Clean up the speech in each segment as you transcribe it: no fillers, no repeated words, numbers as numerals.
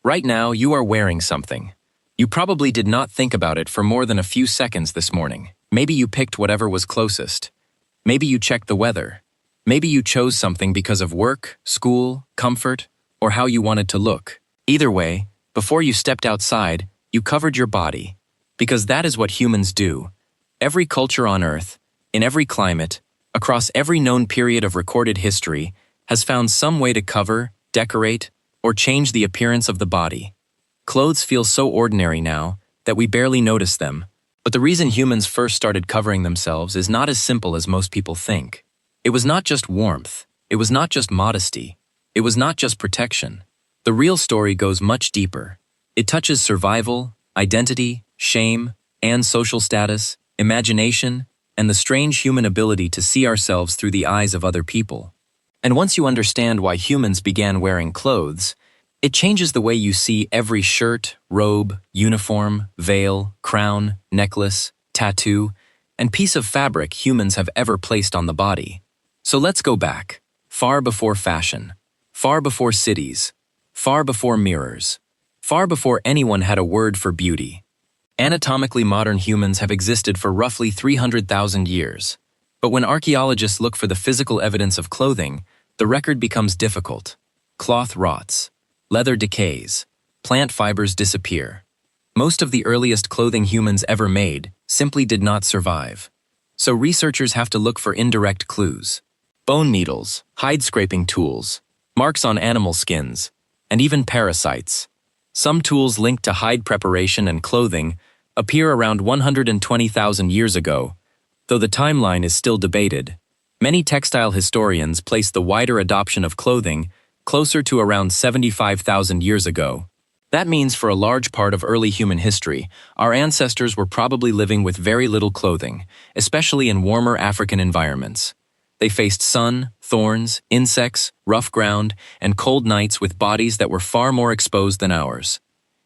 Right now, you are wearing something. You probably did not think about it for more than a few seconds this morning. Maybe you picked whatever was closest. Maybe you checked the weather. Maybe you chose something because of work, school, comfort, or how you wanted to look. Either way, before you stepped outside, you covered your body. Because that is what humans do. Every culture on Earth, in every climate, across every known period of recorded history, has found some way to cover, decorate, or change the appearance of the body. Clothes feel so ordinary now that we barely notice them, but the reason humans first started covering themselves is not as simple as most people think. It was not just warmth, it was not just modesty, it was not just protection. The real story goes much deeper. It touches survival, identity, shame, and social status, imagination, and the strange human ability to see ourselves through the eyes of other people. And once you understand why humans began wearing clothes, it changes the way you see every shirt, robe, uniform, veil, crown, necklace, tattoo, and piece of fabric humans have ever placed on the body. So let's go back, far before fashion, far before cities, far before mirrors, far before anyone had a word for beauty. Anatomically modern humans have existed for roughly 300,000 years. But when archaeologists look for the physical evidence of clothing, the record becomes difficult. Cloth rots. Leather decays. Plant fibers disappear. Most of the earliest clothing humans ever made simply did not survive. So researchers have to look for indirect clues. Bone needles, hide-scraping tools, marks on animal skins, and even parasites. Some tools linked to hide preparation and clothing appear around 120,000 years ago, though the timeline is still debated. Many textile historians place the wider adoption of clothing closer to around 75,000 years ago. That means for a large part of early human history, our ancestors were probably living with very little clothing, especially in warmer African environments. They faced sun, thorns, insects, rough ground, and cold nights with bodies that were far more exposed than ours.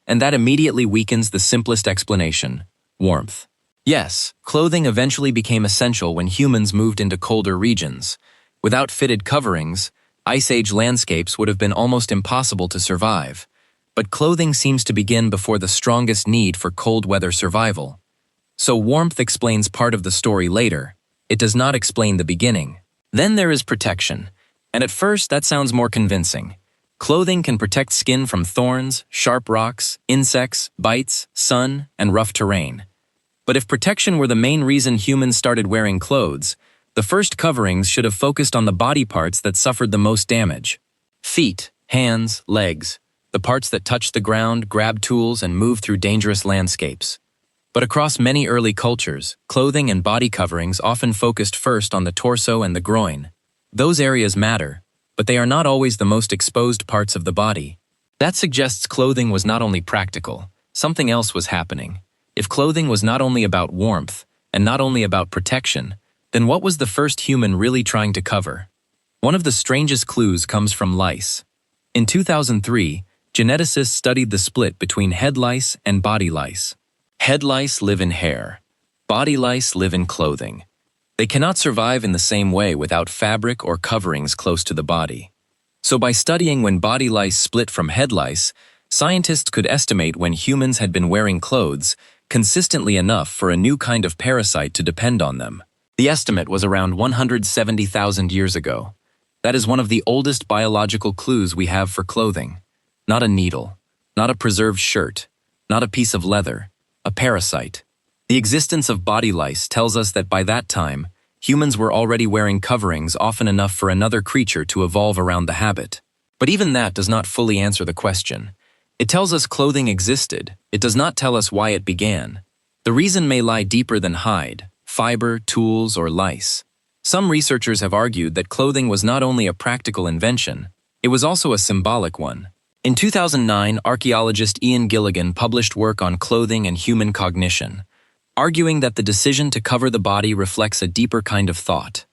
And that immediately weakens the simplest explanation: warmth. Yes, clothing eventually became essential when humans moved into colder regions. Without fitted coverings, Ice Age landscapes would have been almost impossible to survive. But clothing seems to begin before the strongest need for cold weather survival. So warmth explains part of the story later. It does not explain the beginning. Then there is protection. And at first, that sounds more convincing. Clothing can protect skin from thorns, sharp rocks, insects, bites, sun, and rough terrain. But if protection were the main reason humans started wearing clothes, the first coverings should have focused on the body parts that suffered the most damage. Feet, hands, legs, the parts that touch the ground, grab tools, and move through dangerous landscapes. But across many early cultures, clothing and body coverings often focused first on the torso and the groin. Those areas matter, but they are not always the most exposed parts of the body. That suggests clothing was not only practical, something else was happening. If clothing was not only about warmth, and not only about protection, then what was the first human really trying to cover? One of the strangest clues comes from lice. In 2003, geneticists studied the split between head lice and body lice. Head lice live in hair. Body lice live in clothing. They cannot survive in the same way without fabric or coverings close to the body. So by studying when body lice split from head lice, scientists could estimate when humans had been wearing clothes consistently enough for a new kind of parasite to depend on them. The estimate was around 170,000 years ago. That is one of the oldest biological clues we have for clothing. Not a needle, not a preserved shirt, not a piece of leather, a parasite. The existence of body lice tells us that by that time, humans were already wearing coverings often enough for another creature to evolve around the habit. But even that does not fully answer the question. It tells us clothing existed. It does not tell us why it began. The reason may lie deeper than hide, fiber, tools, or lice. Some researchers have argued that clothing was not only a practical invention, it was also a symbolic one. In 2009, archaeologist Ian Gilligan published work on clothing and human cognition, arguing that the decision to cover the body reflects a deeper kind of thought.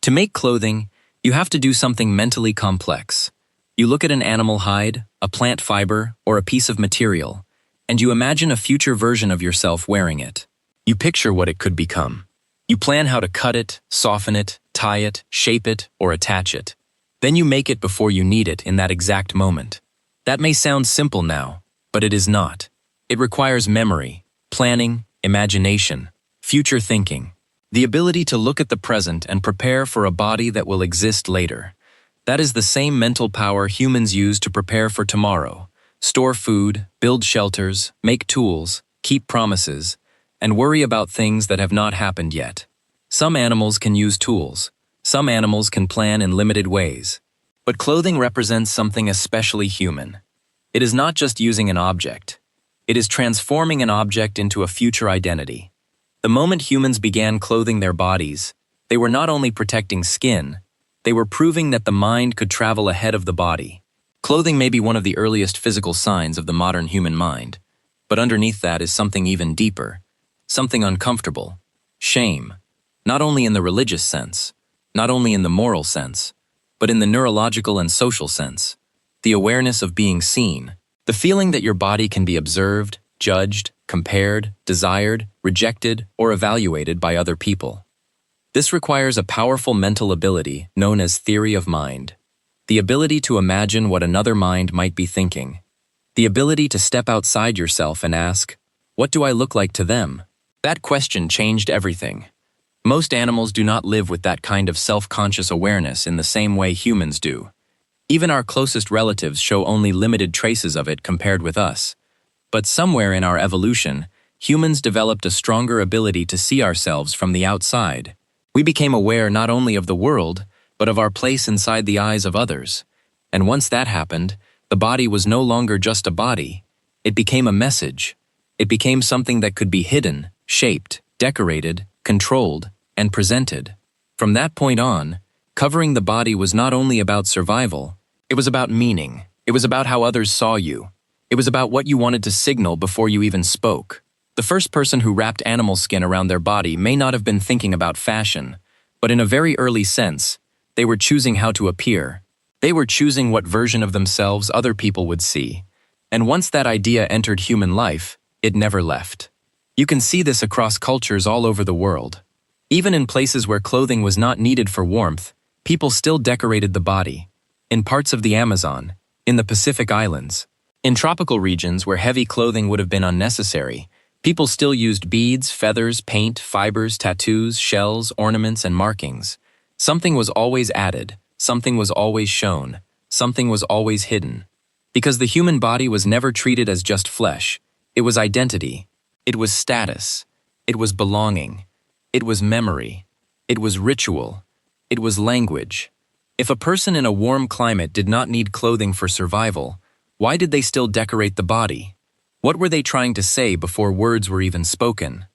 To make clothing, you have to do something mentally complex. You look at an animal hide, a plant fiber, or a piece of material, and you imagine a future version of yourself wearing it. You picture what it could become. You plan how to cut it, soften it, tie it, shape it, or attach it. Then you make it before you need it in that exact moment. That may sound simple now, but it is not. It requires memory, planning, imagination, future thinking, the ability to look at the present and prepare for a body that will exist later. That is the same mental power humans use to prepare for tomorrow, store food, build shelters, make tools, keep promises, and worry about things that have not happened yet. Some animals can use tools. Some animals can plan in limited ways. But clothing represents something especially human. It is not just using an object. It is transforming an object into a future identity. The moment humans began clothing their bodies, they were not only protecting skin, they were proving that the mind could travel ahead of the body. Clothing may be one of the earliest physical signs of the modern human mind, but underneath that is something even deeper, something uncomfortable, shame, not only in the religious sense, not only in the moral sense, but in the neurological and social sense, the awareness of being seen, the feeling that your body can be observed, judged, compared, desired, rejected, or evaluated by other people. This requires a powerful mental ability known as theory of mind, the ability to imagine what another mind might be thinking, the ability to step outside yourself and ask, what do I look like to them? That question changed everything. Most animals do not live with that kind of self-conscious awareness in the same way humans do. Even our closest relatives show only limited traces of it compared with us. But somewhere in our evolution, humans developed a stronger ability to see ourselves from the outside. We became aware not only of the world, but of our place inside the eyes of others. And once that happened, the body was no longer just a body. It became a message. It became something that could be hidden, shaped, decorated, controlled, and presented. From that point on, covering the body was not only about survival, it was about meaning. It was about how others saw you. It was about what you wanted to signal before you even spoke. The first person who wrapped animal skin around their body may not have been thinking about fashion, but in a very early sense, they were choosing how to appear. They were choosing what version of themselves other people would see. And once that idea entered human life, it never left. You can see this across cultures all over the world. Even in places where clothing was not needed for warmth, people still decorated the body. In parts of the Amazon, in the Pacific Islands, in tropical regions where heavy clothing would have been unnecessary, people still used beads, feathers, paint, fibers, tattoos, shells, ornaments, and markings. Something was always added, something was always shown, something was always hidden. Because the human body was never treated as just flesh. It was identity. It was status. It was belonging. It was memory. It was ritual. It was language. If a person in a warm climate did not need clothing for survival, why did they still decorate the body? What were they trying to say before words were even spoken?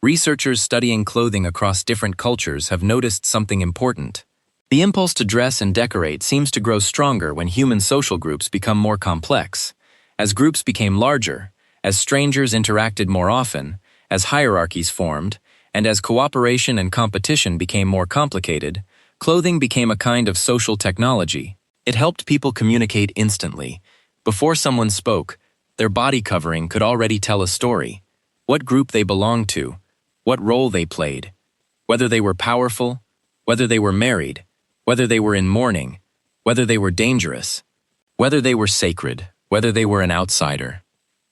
Researchers studying clothing across different cultures have noticed something important. The impulse to dress and decorate seems to grow stronger when human social groups become more complex. As groups became larger, as strangers interacted more often, as hierarchies formed, and as cooperation and competition became more complicated, clothing became a kind of social technology. It helped people communicate instantly. Before someone spoke, their body covering could already tell a story. What group they belonged to, what role they played, whether they were powerful, whether they were married, whether they were in mourning, whether they were dangerous, whether they were sacred, whether they were an outsider,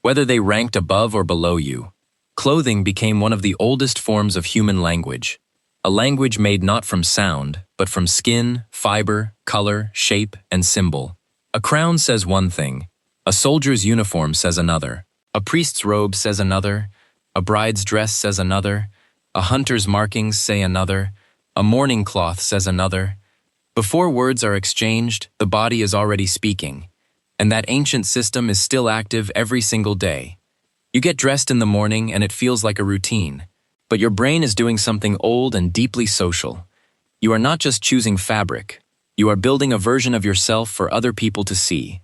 whether they ranked above or below you. Clothing became one of the oldest forms of human language, a language made not from sound, but from skin, fiber, color, shape, and symbol. A crown says one thing, a soldier's uniform says another, a priest's robe says another, a bride's dress says another, a hunter's markings say another, a mourning cloth says another. Before words are exchanged, the body is already speaking, and that ancient system is still active every single day. You get dressed in the morning and it feels like a routine, but your brain is doing something old and deeply social. You are not just choosing fabric. You are building a version of yourself for other people to see.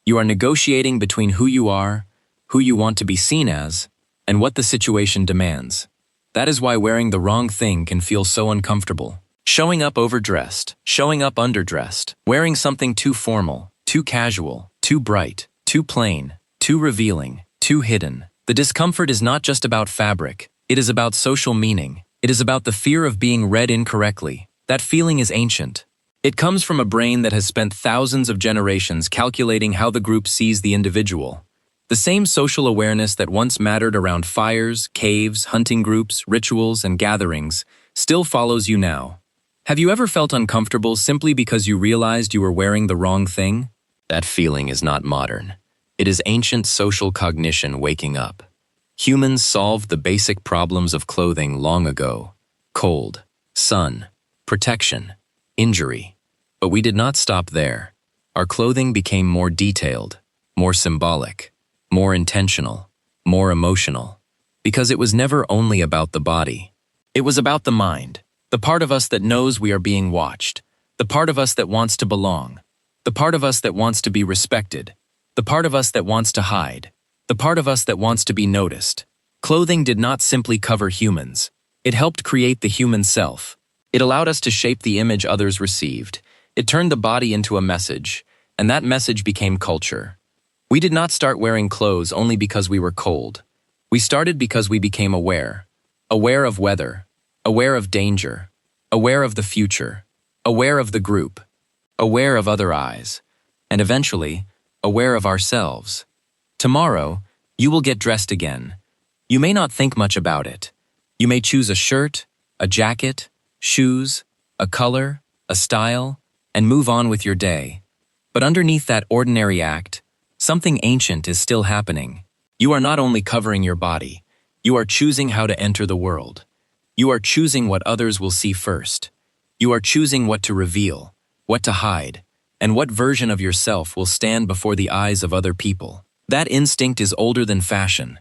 You are negotiating between who you are, who you want to be seen as, and what the situation demands. That is why wearing the wrong thing can feel so uncomfortable. Showing up overdressed, showing up underdressed, wearing something too formal, too casual, too bright, too plain, too revealing, too hidden. The discomfort is not just about fabric. It is about social meaning. It is about the fear of being read incorrectly. That feeling is ancient. It comes from a brain that has spent thousands of generations calculating how the group sees the individual. The same social awareness that once mattered around fires, caves, hunting groups, rituals, and gatherings still follows you now. Have you ever felt uncomfortable simply because you realized you were wearing the wrong thing? That feeling is not modern. It is ancient social cognition waking up. Humans solved the basic problems of clothing long ago: cold, sun, protection, injury. But we did not stop there. Our clothing became more detailed, more symbolic, more intentional, more emotional. Because it was never only about the body. It was about the mind, the part of us that knows we are being watched, the part of us that wants to belong, the part of us that wants to be respected, the part of us that wants to hide, the part of us that wants to be noticed. Clothing did not simply cover humans. It helped create the human self. It allowed us to shape the image others received. It turned the body into a message, and that message became culture. We did not start wearing clothes only because we were cold. We started because we became aware. Aware of weather, aware of danger, aware of the future, aware of the group, aware of other eyes, and eventually, aware of ourselves. Tomorrow, you will get dressed again. You may not think much about it. You may choose a shirt, a jacket, shoes, a color, a style, and move on with your day. But underneath that ordinary act, something ancient is still happening. You are not only covering your body, you are choosing how to enter the world. You are choosing what others will see first. You are choosing what to reveal, what to hide, and what version of yourself will stand before the eyes of other people. That instinct is older than fashion,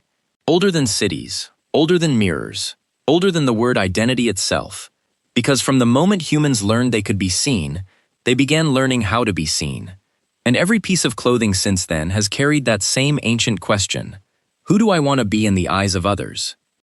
older than cities, older than mirrors, older than the word identity itself. Because from the moment humans learned they could be seen, they began learning how to be seen. And every piece of clothing since then has carried that same ancient question: who do I want to be in the eyes of others?